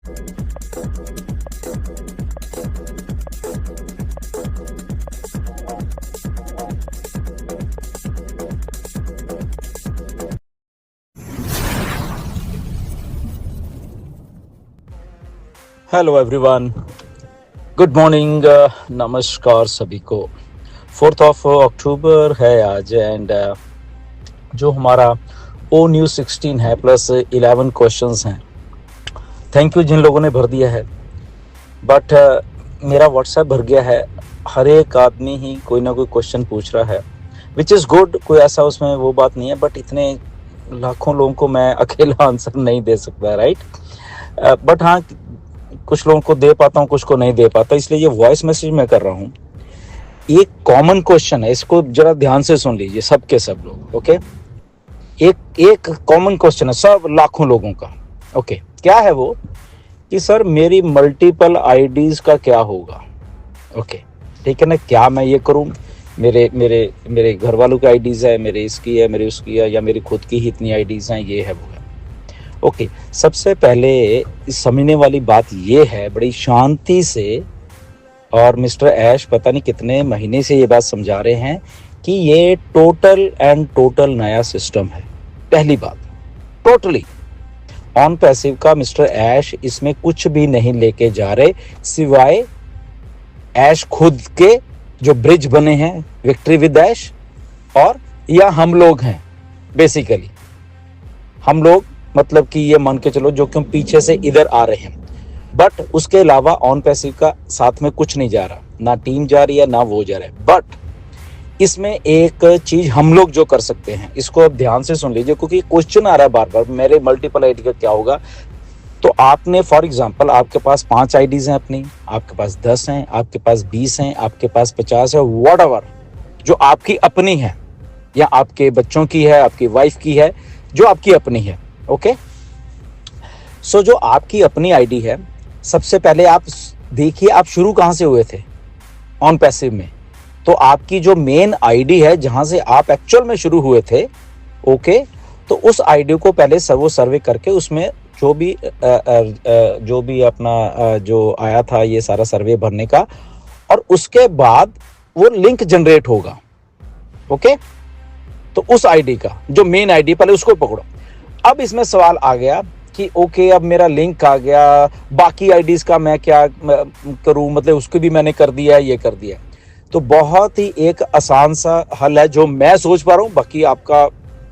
Hello everyone, good morning, नमस्कार सभी को। 4 अक्टूबर है आज एंड जो हमारा ओ न्यूज़ 16 है प्लस 11 क्वेश्चंस हैं। थैंक यू जिन लोगों ने भर दिया है, बट मेरा व्हाट्सएप भर गया है। हर एक आदमी ही कोई ना कोई क्वेश्चन पूछ रहा है, विच इज़ गुड, कोई ऐसा उसमें वो बात नहीं है, बट इतने लाखों लोगों को मैं अकेला आंसर नहीं दे सकता, राइट। बट हाँ, कुछ लोगों को दे पाता हूँ, कुछ को नहीं दे पाता, इसलिए ये वॉइस मैसेज मैं कर रहा हूँ। एक कॉमन क्वेश्चन है, इसको जरा ध्यान से सुन लीजिए सब के सब लोग, ओके। एक कॉमन क्वेश्चन है सब लाखों लोगों का, ओके। क्या है वो कि सर मेरी मल्टीपल आईडीज का क्या होगा, ओके, ठीक है ना। क्या मैं ये करूँ, मेरे मेरे मेरे घर वालों की आईडीज है, मेरे इसकी है, मेरी उसकी है, या मेरी खुद की ही इतनी आईडीज हैं, ये है वो है, ओके। सबसे पहले समझने वाली बात ये है, बड़ी शांति से, और मिस्टर ऐश पता नहीं कितने महीने से ये बात समझा रहे हैं कि ये टोटल नया सिस्टम है। पहली बात, टोटली ऑन पैसिव का मिस्टर ऐश इसमें कुछ भी नहीं लेके जा रहे, सिवाय ऐश खुद के जो ब्रिज बने हैं, विक्ट्री विद ऐश, और या हम लोग हैं। बेसिकली हम लोग मतलब कि ये मान के चलो जो कि हम पीछे से इधर आ रहे हैं, बट उसके अलावा ऑन पैसिव का साथ में कुछ नहीं जा रहा, ना टीम जा रही है ना वो जा रहा है। बट इसमें एक चीज हम लोग जो कर सकते हैं, इसको अब ध्यान से सुन लीजिए, क्योंकि क्वेश्चन आ रहा है बार बार, मेरे मल्टीपल आईडी का क्या होगा। तो आपने फॉर एग्जांपल, आपके पास 5 आईडीज हैं अपनी, आपके पास 10 हैं, आपके पास 20 हैं, आपके पास 50 है, व्हाटएवर जो आपकी अपनी है, या आपके बच्चों की है, आपकी वाइफ की है, जो आपकी अपनी है, ओके। सो जो आपकी अपनी आईडी है, सबसे पहले आप देखिए आप शुरू कहां से हुए थे ऑन पैसिव में। तो आपकी जो मेन आईडी है, जहां से आप एक्चुअल में शुरू हुए थे, ओके, तो उस आईडी को पहले सर्वे करके उसमें जो भी अपना जो आया था ये सारा सर्वे भरने का, और उसके बाद वो लिंक जनरेट होगा, ओके। तो उस आईडी का जो मेन आईडी, पहले उसको पकड़ो। अब इसमें सवाल आ गया कि ओके, अब मेरा लिंक आ गया, बाकी आईडीज का मैं क्या करूं, मतलब उसको भी मैंने कर दिया है, ये कर दिया है। तो बहुत ही एक आसान सा हल है जो मैं सोच पा रहा हूं, बाकी आपका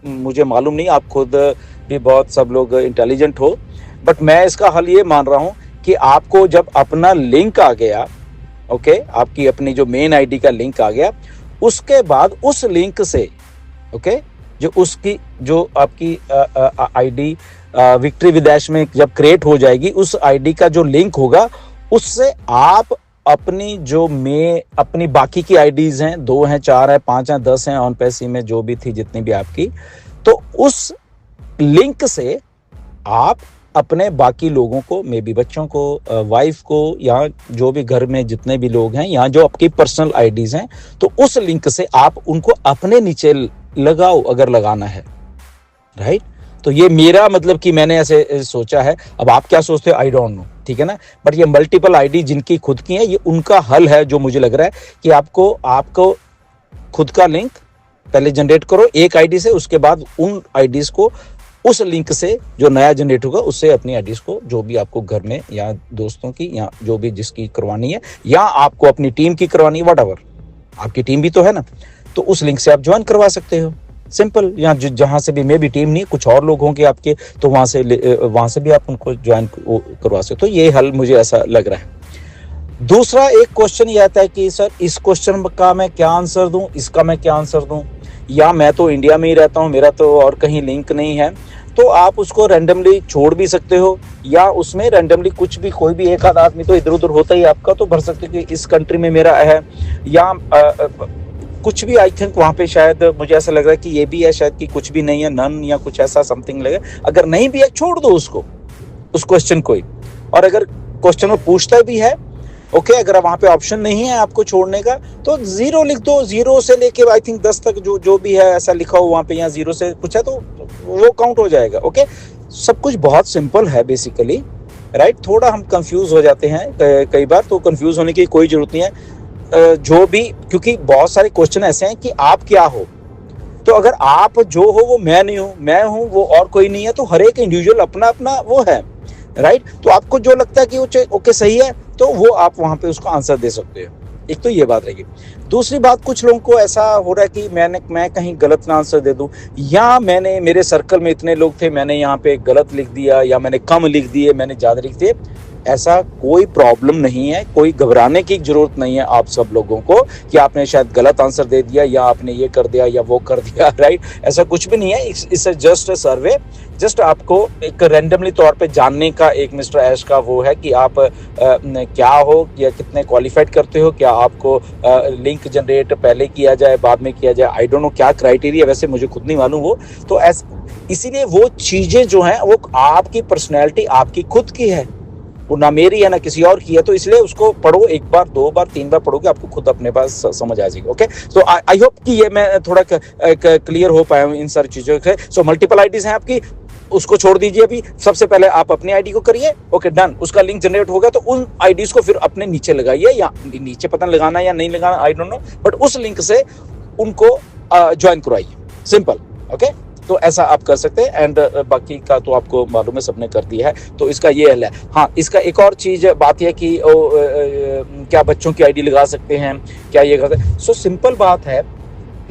मुझे मालूम नहीं, आप खुद भी बहुत सब लोग इंटेलिजेंट हो, बट मैं इसका हल ये मान रहा हूं कि आपको जब अपना लिंक आ गया, ओके, आपकी अपनी जो मेन आईडी का लिंक आ गया, उसके बाद उस लिंक से, ओके, जो उसकी जो आपकी आईडी विक्ट्री विद ऐश में जब क्रिएट हो जाएगी, उस आईडी का जो लिंक होगा, उससे आप अपनी जो अपनी बाकी की आईडीज हैं, 2 हैं, 4 हैं, 5 हैं, 10 हैं, ऑन पैसिव में जो भी थी, जितनी भी आपकी, तो उस लिंक से आप अपने बाकी लोगों को, मे बी बच्चों को, वाइफ को, या जो भी घर में जितने भी लोग हैं, या जो आपकी पर्सनल आईडीज हैं, तो उस लिंक से आप उनको अपने नीचे लगाओ अगर लगाना है, राइट। तो ये मेरा मतलब कि मैंने ऐसे सोचा है। अब आप क्या सोचते हो आई डोंट नो, ठीक है ना। बट ये मल्टीपल आईडी जिनकी खुद की है, ये उनका हल है जो मुझे लग रहा है कि आपको खुद का लिंक पहले जनरेट करो एक आईडी से, उसके बाद उन आईडीज को उस लिंक से जो नया जनरेट होगा उससे अपनी आईडीज को, जो भी आपको घर में या दोस्तों की या जो भी जिसकी करवानी है, या आपको अपनी टीम की करवानी है, व्हाटएवर, आपकी टीम भी तो है ना, तो उस लिंक से आप ज्वाइन करवा सकते हो, सिंपल। या जहां से भी, मे भी टीम नहीं, कुछ और लोग होंगे आपके, तो वहां से भी आप उनको ज्वाइन करवा सकते हो। तो ये हल मुझे ऐसा लग रहा है। दूसरा एक क्वेश्चन ये आता है कि सर इस क्वेश्चन का मैं क्या आंसर दूं, इसका मैं क्या आंसर दूं, या मैं तो इंडिया में ही रहता हूं, मेरा तो और कहीं लिंक नहीं है। तो आप उसको रैंडमली छोड़ भी सकते हो, या उसमें रैंडमली कुछ भी, कोई भी एक आध आदमी तो इधर उधर होता ही आपका, तो भर सकते हो कि इस कंट्री में मेरा है, या कुछ भी। आई थिंक वहाँ पे शायद मुझे ऐसा लग रहा है कि ये भी है शायद कि कुछ भी नहीं है, नन या कुछ ऐसा समथिंग लगे। अगर नहीं भी है, छोड़ दो उसको, उस क्वेश्चन को ही। और अगर क्वेश्चन में पूछता भी है, ओके, अगर वहाँ पे ऑप्शन नहीं है आपको छोड़ने का, तो 0 लिख दो, 0 से लेके आई थिंक 10 तक जो भी है ऐसा लिखा हो वहाँ पे, या 0 से कुछ है तो वो काउंट हो जाएगा, ओके। सब कुछ बहुत सिंपल है बेसिकली, राइट। थोड़ा हम कंफ्यूज हो जाते हैं कई बार, तो कंफ्यूज होने की कोई जरूरत नहीं है। जो भी, क्योंकि बहुत सारे क्वेश्चन ऐसे हैं कि आप क्या हो, तो अगर आप जो हो वो मैं नहीं हूं, मैं हूं वो और कोई नहीं है, तो हर एक इंडिविजुअल अपना अपना वो है, राइट। तो आपको जो लगता है कि वो ओके सही है, तो वो आप वहां पे उसको आंसर दे सकते हो। एक तो ये बात रहेगी। दूसरी बात, कुछ लोगों को ऐसा हो रहा है कि मैं कहीं गलत ना आंसर दे दूं, या मेरे सर्कल में इतने लोग थे, मैंने यहाँ पे गलत लिख दिया, या मैंने कम लिख दिए, मैंने ज्यादा लिख दिए। ऐसा कोई प्रॉब्लम नहीं है, कोई घबराने की जरूरत नहीं है आप सब लोगों को कि आपने शायद गलत आंसर दे दिया, या आपने ये कर दिया या वो कर दिया, राइट। ऐसा कुछ भी नहीं है। It's just a survey, just आपको एक रैंडमली तौर पे जानने का एक मिस्टर ऐश का वो है कि आप क्या हो, या कितने क्वालिफाइड करते हो, क्या आपको लिंक जनरेट पहले किया जाए बाद में किया जाए, आई डोंट नो क्या क्राइटेरिया, वैसे मुझे खुद नहीं मालूम वो। तो इसीलिए वो चीजें जो हैं वो आपकी पर्सनैलिटी आपकी खुद की है, वो ना मेरी है ना किसी और की है। तो इसलिए उसको पढ़ो, एक बार, दो बार, तीन बार पढ़ोगे, आपको खुद अपने पास समझ आ जाएगी। ओके, सो आई होप कि ये मैं थोड़ा क्लियर हो पाया हूँ इन सारी चीजों से। सो मल्टीपल आईडीज हैं आपकी, उसको छोड़ दीजिए अभी। सबसे पहले आप अपनी आईडी को करिए, ओके डन। उसका लिंक जनरेट होगा तो उन आईडीज को फिर अपने नीचे लगाइए, या नीचे पता लगाना या नहीं लगाना आई डोंट नो, बट उस लिंक से उनको ज्वाइन करवाइए, सिंपल। ओके, तो ऐसा आप कर सकते हैं। एंड बाकी का तो आपको मालूम है, सबने कर दिया है, तो इसका ये हल है। हाँ, इसका एक और चीज बात है कि क्या बच्चों की आईडी लगा सकते हैं, क्या ये करते हैं? सो सिंपल बात है,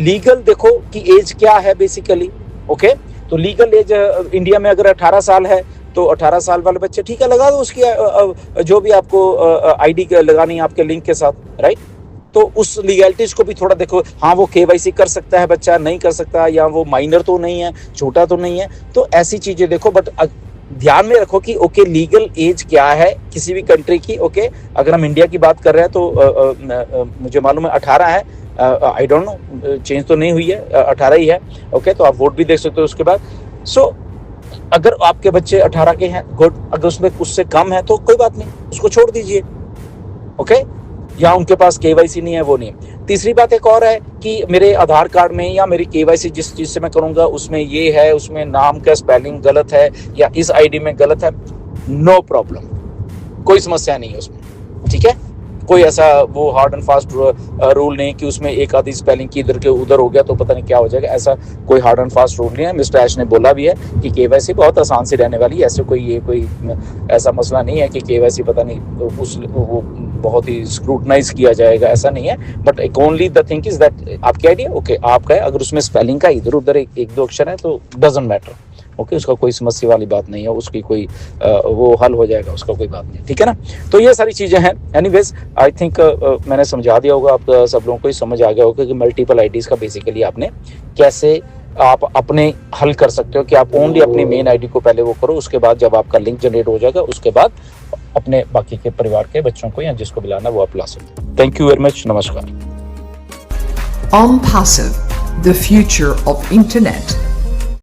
लीगल देखो कि एज क्या है बेसिकली। ओके, तो लीगल एज इंडिया में अगर 18 साल है, तो 18 साल वाले बच्चे ठीक है, लगा दो उसकी जो भी आपको आईडी लगानी है आपके लिंक के साथ, राइट। तो उस लीगैलिटीज को भी थोड़ा देखो। हाँ, वो केवाईसी कर सकता है बच्चा, नहीं कर सकता, या वो माइनर तो नहीं है, छोटा तो नहीं है, तो ऐसी चीजें देखो। बट ध्यान में रखो कि ओके लीगल एज क्या है किसी भी कंट्री की। ओके, अगर हम इंडिया की बात कर रहे हैं तो मुझे मालूम है 18 है, आई डोंट नो, चेंज तो नहीं हुई है, 18 ही है। ओके, तो आप वोट भी देख सकते हो उसके बाद। सो अगर आपके बच्चे 18 के हैं, गुड। अगर उसमें उससे कम है तो कोई बात नहीं, उसको छोड़ दीजिए। ओके, या उनके पास केवाईसी नहीं है, वो नहीं है। तीसरी बात एक और है कि मेरे आधार कार्ड में या मेरी केवाईसी जिस चीज से मैं करूंगा उसमें ये है, उसमें नाम का स्पेलिंग गलत है, या इस आईडी में गलत है, नो प्रॉब्लम, कोई समस्या नहीं है उसमें, ठीक है। कोई ऐसा वो हार्ड एंड फास्ट रूल नहीं कि उसमें एक आधी स्पेलिंग की इधर के उधर हो गया तो पता नहीं क्या हो जाएगा, ऐसा कोई हार्ड एंड फास्ट रूल नहीं है। मिस्टर ऐश ने बोला भी है कि केवाईसी बहुत आसान से रहने वाली है, ऐसे कोई ऐसा मसला नहीं है कि केवाईसी पता नहीं वो बहुत ही स्क्रूटनाइज किया जाएगा, ऐसा नहीं है। But only the thing is that आपकी आईडिया ओके आपका है, अगर उसमें स्पेलिंग का इधर उधर एक दो अक्षर है तो डजंट मैटर। ओके, उसका कोई समस्या वाली बात नहीं है, उसकी कोई वो हल हो जाएगा, उसका कोई बात नहीं, ठीक है ना। तो ये सारी चीजें हैं। एनीवेज आई थिंक मैंने समझा दिया होगा, आप सब लोगों को ही समझ आ गया होगा कि मल्टीपल आईडीज का बेसिकली आपने कैसे आप अपने हल कर सकते हो कि आप ओनली अपनी मेन आईडी को पहले वो करो, उसके बाद जब आपका लिंक जनरेट हो जाएगा उसके बाद अपने बाकी के परिवार के बच्चों को या जिसको भी लाना वो आप ला सकते हो। थैंक यू वेरी मच, नमस्कार। OnPassive, the future of internet.